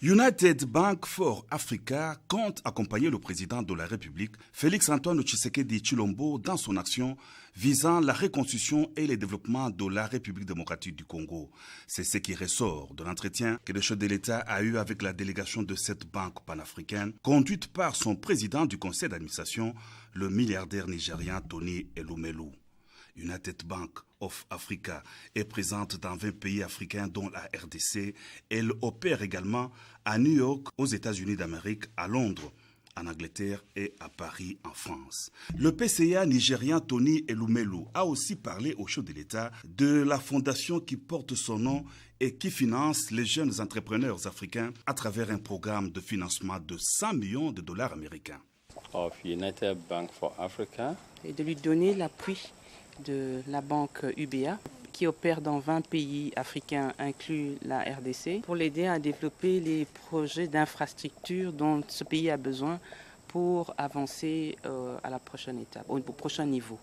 United Bank for Africa compte accompagner le président de la République, Félix-Antoine Tshisekedi Tshilombo, dans son action visant la reconstruction et le développement de la République démocratique du Congo. C'est ce qui ressort de l'entretien que le chef de l'État a eu avec la délégation de cette banque panafricaine, conduite par son président du conseil d'administration, le milliardaire nigérien Tony Elumelu. United Bank of Africa est présente dans 20 pays africains dont la RDC. Elle opère également à New York, aux États-Unis d'Amérique, à Londres, en Angleterre et à Paris, en France. Le PCA nigérien Tony Elumelu a aussi parlé au chef de l'État de la fondation qui porte son nom et qui finance les jeunes entrepreneurs africains à travers un programme de financement de 100 millions de dollars américains. Of United Bank for Africa. Et de lui donner l'appui de la banque UBA qui opère dans 20 pays africains inclus la RDC pour l'aider à développer les projets d'infrastructure dont ce pays a besoin pour avancer à la prochaine étape, au prochain niveau.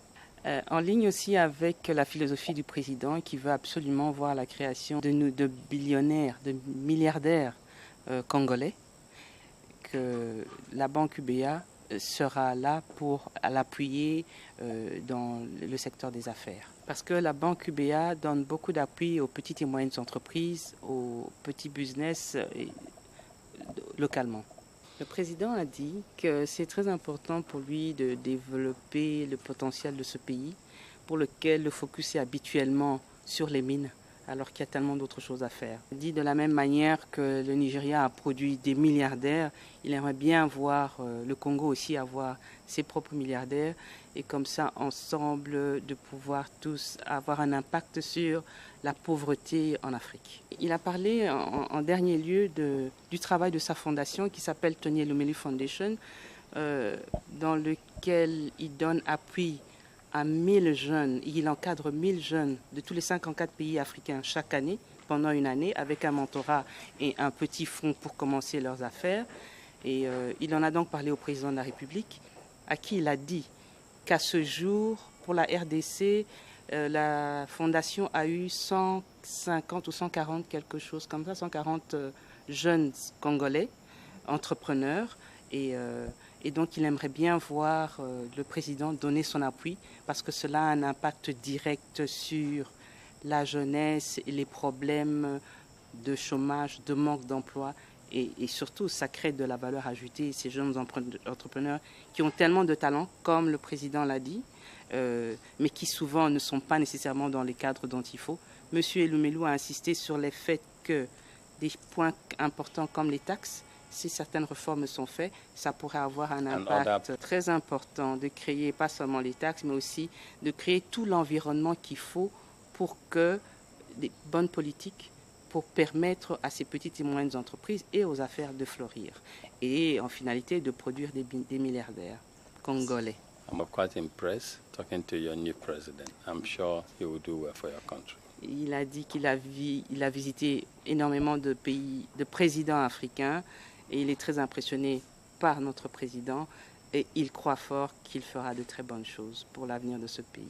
En ligne aussi avec la philosophie du président qui veut absolument voir la création de billionnaires, de milliardaires congolais, que la banque UBA sera là pour l'appuyer dans le secteur des affaires. Parce que la banque UBA donne beaucoup d'appui aux petites et moyennes entreprises, aux petits business localement. Le président a dit que c'est très important pour lui de développer le potentiel de ce pays, pour lequel le focus est habituellement sur les mines, alors qu'il y a tellement d'autres choses à faire. Il dit de la même manière que le Nigeria a produit des milliardaires, il aimerait bien voir le Congo aussi avoir ses propres milliardaires et comme ça, ensemble, de pouvoir tous avoir un impact sur la pauvreté en Afrique. Il a parlé en dernier lieu du travail de sa fondation qui s'appelle Tony Elumelu Foundation, dans lequel il donne appui à 1000 jeunes, il encadre 1000 jeunes de tous les 54 pays africains chaque année, pendant une année, avec un mentorat et un petit fonds pour commencer leurs affaires. Et il en a donc parlé au président de la République, à qui il a dit qu'à ce jour, pour la RDC, la fondation a eu 150 ou 140 quelque chose comme ça, 140 jeunes Congolais, entrepreneurs, et donc, il aimerait bien voir le président donner son appui parce que cela a un impact direct sur la jeunesse et les problèmes de chômage, de manque d'emploi et surtout, ça crée de la valeur ajoutée. Ces jeunes entrepreneurs qui ont tellement de talent, comme le président l'a dit, mais qui souvent ne sont pas nécessairement dans les cadres dont il faut. Monsieur Elumelu a insisté sur le fait que des points importants comme les taxes, si certaines réformes sont faites, ça pourrait avoir un impact très important de créer pas seulement les taxes, mais aussi de créer tout l'environnement qu'il faut pour que des bonnes politiques pour permettre à ces petites et moyennes entreprises et aux affaires de fleurir et en finalité de produire des milliardaires congolais. I'm quite impressed talking to your new president. I'm sure he will do well for your country. Il a dit qu'il a visité énormément de pays, de présidents africains. Et il est très impressionné par notre président et il croit fort qu'il fera de très bonnes choses pour l'avenir de ce pays.